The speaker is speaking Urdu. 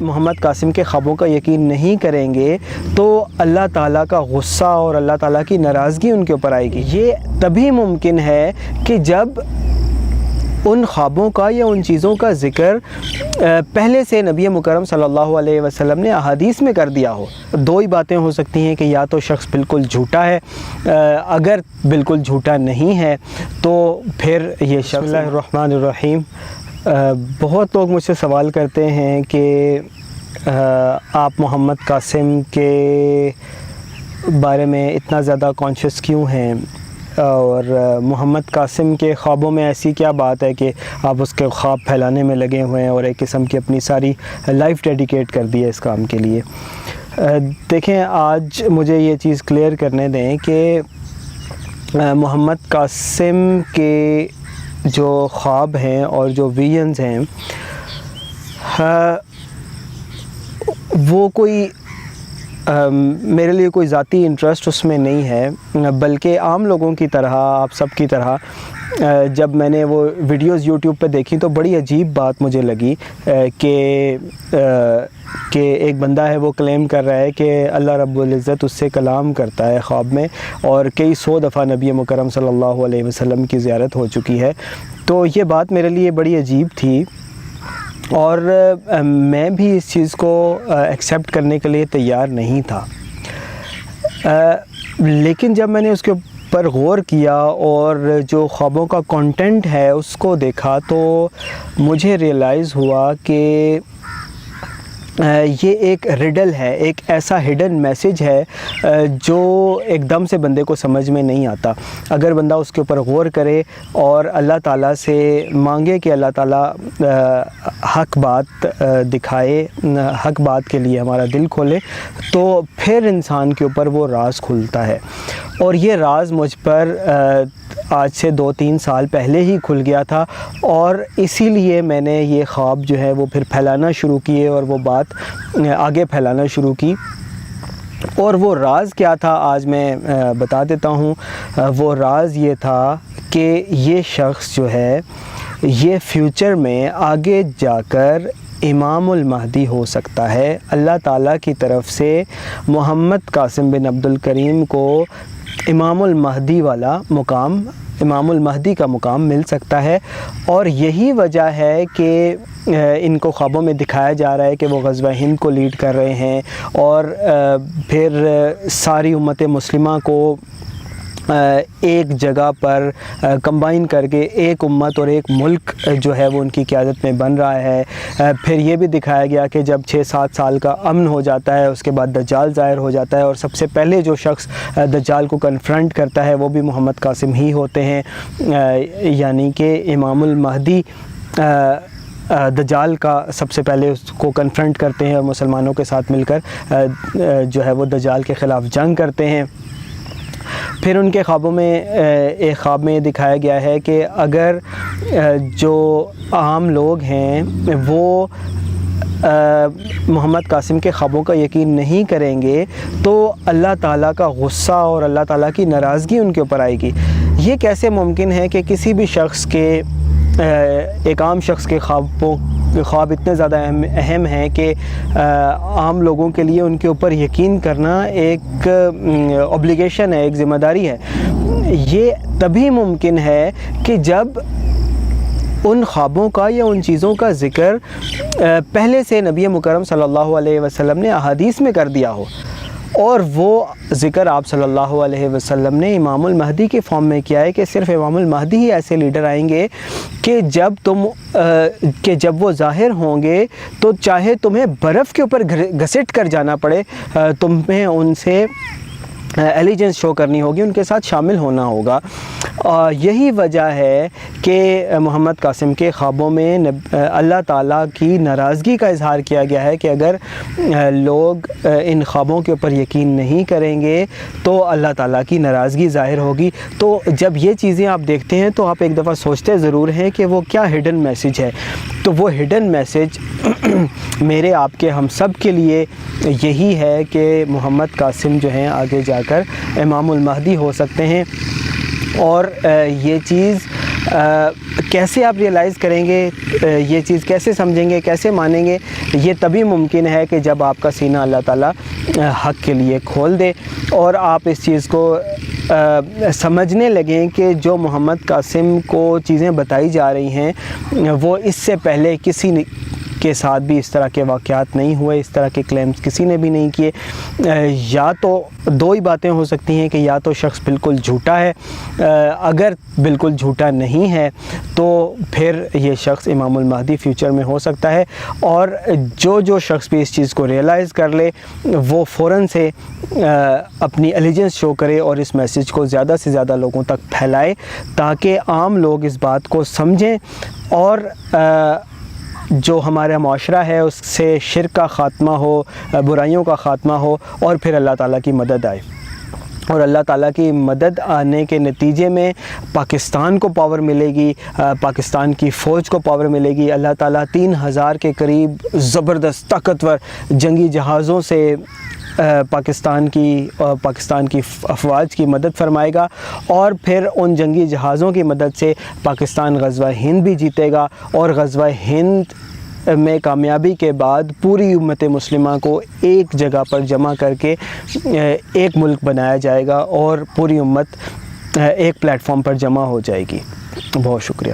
محمد قاسم کے خوابوں کا یقین نہیں کریں گے تو اللہ تعالیٰ کا غصہ اور اللہ تعالیٰ کی ناراضگی ان کے اوپر آئے گی۔ یہ تبھی ممکن ہے کہ جب ان خوابوں کا یا ان چیزوں کا ذکر پہلے سے نبی مکرم صلی اللہ علیہ وسلم نے احادیث میں کر دیا ہو۔ دو ہی باتیں ہو سکتی ہیں کہ یا تو شخص بالکل جھوٹا ہے، اگر بالکل جھوٹا نہیں ہے تو پھر یہ شخص۔ بسم اللہ الرحمن الرحیم۔ بہت لوگ مجھ سے سوال کرتے ہیں کہ آپ محمد قاسم کے بارے میں اتنا زیادہ کانشیس کیوں ہیں، اور محمد قاسم کے خوابوں میں ایسی کیا بات ہے کہ آپ اس کے خواب پھیلانے میں لگے ہوئے ہیں اور ایک قسم کی اپنی ساری لائف ڈیڈیکیٹ کر دی ہے اس کام کے لیے۔ دیکھیں، آج مجھے یہ چیز کلیئر کرنے دیں کہ محمد قاسم کے جو خواب ہیں اور جو ویژنز ہیں وہ کوئی میرے لیے کوئی ذاتی انٹرسٹ اس میں نہیں ہے، بلکہ عام لوگوں کی طرح، آپ سب کی طرح جب میں نے وہ ویڈیوز یوٹیوب پہ دیکھی تو بڑی عجیب بات مجھے لگی کہ ایک بندہ ہے وہ کلیم کر رہا ہے کہ اللہ رب العزت اس سے کلام کرتا ہے خواب میں، اور کئی سو دفعہ نبی مکرم صلی اللہ علیہ وسلم کی زیارت ہو چکی ہے۔ تو یہ بات میرے لیے بڑی عجیب تھی، اور میں بھی اس چیز کو ایکسیپٹ کرنے کے لیے تیار نہیں تھا، لیکن جب میں نے اس کے پر غور کیا اور جو خوابوں کا کنٹینٹ ہے اس کو دیکھا تو مجھے ریئلائز ہوا کہ یہ ایک ریڈل ہے، ایک ایسا ہڈن میسیج ہے جو ایک دم سے بندے کو سمجھ میں نہیں آتا۔ اگر بندہ اس کے اوپر غور کرے اور اللہ تعالیٰ سے مانگے کہ اللہ تعالیٰ حق بات دکھائے، حق بات کے لیے ہمارا دل کھولے، تو پھر انسان کے اوپر وہ راز کھلتا ہے۔ اور یہ راز مجھ پر آج سے 2-3 سال پہلے ہی کھل گیا تھا، اور اسی لیے میں نے یہ خواب جو ہے وہ پھر پھیلانا شروع کیے اور وہ بات آگے پھیلانا شروع کی۔ اور وہ راز کیا تھا آج میں بتا دیتا ہوں۔ وہ راز یہ تھا کہ یہ شخص جو ہے یہ فیوچر میں آگے جا کر امام المہدی ہو سکتا ہے۔ اللہ تعالیٰ کی طرف سے محمد قاسم بن عبد الکریم کو امام المہدی والا مقام، امام المہدی کا مقام مل سکتا ہے۔ اور یہی وجہ ہے کہ ان کو خوابوں میں دکھایا جا رہا ہے کہ وہ غزوہ ہند کو لیڈ کر رہے ہیں، اور پھر ساری امت مسلمہ کو ایک جگہ پر کمبائن کر کے ایک امت اور ایک ملک جو ہے وہ ان کی قیادت میں بن رہا ہے۔ پھر یہ بھی دکھایا گیا کہ جب 6-7 سال کا امن ہو جاتا ہے اس کے بعد دجال ظاہر ہو جاتا ہے، اور سب سے پہلے جو شخص دجال کو کنفرنٹ کرتا ہے وہ بھی محمد قاسم ہی ہوتے ہیں، یعنی کہ امام المہدی دجال کا سب سے پہلے اس کو کنفرنٹ کرتے ہیں، اور مسلمانوں کے ساتھ مل کر جو ہے وہ دجال کے خلاف جنگ کرتے ہیں۔ پھر ان کے خوابوں میں ایک خواب میں یہ دکھایا گیا ہے کہ اگر جو عام لوگ ہیں وہ محمد قاسم کے خوابوں کا یقین نہیں کریں گے تو اللہ تعالیٰ کا غصہ اور اللہ تعالیٰ کی ناراضگی ان کے اوپر آئے گی۔ یہ کیسے ممکن ہے کہ کسی بھی شخص کے، ایک عام شخص کے خواب اتنے زیادہ اہم ہیں کہ عام لوگوں کے لیے ان کے اوپر یقین کرنا ایک اوبلیگیشن ہے، ایک ذمہ داری ہے۔ یہ تبھی ممکن ہے کہ جب ان خوابوں کا یا ان چیزوں کا ذکر پہلے سے نبی مکرم صلی اللہ علیہ وسلم نے احادیث میں کر دیا ہو، اور وہ ذکر آپ صلی اللہ علیہ وسلم نے امام المہدی کے فارم میں کیا ہے کہ صرف امام المہدی ہی ایسے لیڈر آئیں گے کہ جب وہ ظاہر ہوں گے تو چاہے تمہیں برف کے اوپر گھسٹ کر جانا پڑے، تمہیں ان سے ایلیجنس شو کرنی ہوگی، ان کے ساتھ شامل ہونا ہوگا۔ یہی وجہ ہے کہ محمد قاسم کے خوابوں میں اللہ تعالیٰ کی ناراضگی کا اظہار کیا گیا ہے کہ اگر لوگ ان خوابوں کے اوپر یقین نہیں کریں گے تو اللہ تعالیٰ کی ناراضگی ظاہر ہوگی۔ تو جب یہ چیزیں آپ دیکھتے ہیں تو آپ ایک دفعہ سوچتے ضرور ہیں کہ وہ کیا ہڈن میسیج ہے۔ تو وہ ہڈن میسیج میرے آپ کے ہم سب کے لیے یہی ہے کہ محمد قاسم جو ہیں آگے جا کر امام المہدی ہو سکتے ہیں، اور یہ چیز کیسے آپ ریئلائز کریں گے، یہ چیز کیسے سمجھیں گے، کیسے مانیں گے؟ یہ تبھی ممکن ہے کہ جب آپ کا سینہ اللہ تعالیٰ حق کے لیے کھول دے اور آپ اس چیز کو سمجھنے لگیں کہ جو محمد قاسم کو چیزیں بتائی جا رہی ہیں وہ اس سے پہلے کسی کے ساتھ بھی اس طرح کے واقعات نہیں ہوئے، اس طرح کے کلیمز کسی نے بھی نہیں کیے۔ یا تو دو ہی باتیں ہو سکتی ہیں کہ یا تو شخص بالکل جھوٹا ہے، اگر بالکل جھوٹا نہیں ہے تو پھر یہ شخص امام المہدی فیوچر میں ہو سکتا ہے، اور جو شخص بھی اس چیز کو ریئلائز کر لے وہ فوراً سے اپنی الیجنس شو کرے اور اس میسیج کو زیادہ سے زیادہ لوگوں تک پھیلائے تاکہ عام لوگ اس بات کو سمجھیں اور جو ہمارا معاشرہ ہے اس سے شرک کا خاتمہ ہو، برائیوں کا خاتمہ ہو، اور پھر اللہ تعالیٰ کی مدد آئے۔ اور اللہ تعالیٰ کی مدد آنے کے نتیجے میں پاکستان کو پاور ملے گی، پاکستان کی فوج کو پاور ملے گی۔ اللہ تعالیٰ 3000 کے قریب زبردست طاقتور جنگی جہازوں سے پاکستان کی افواج کی مدد فرمائے گا، اور پھر ان جنگی جہازوں کی مدد سے پاکستان غزوہ ہند بھی جیتے گا، اور غزوہ ہند میں کامیابی کے بعد پوری امت مسلمہ کو ایک جگہ پر جمع کر کے ایک ملک بنایا جائے گا اور پوری امت ایک پلیٹ فارم پر جمع ہو جائے گی۔ بہت شکریہ۔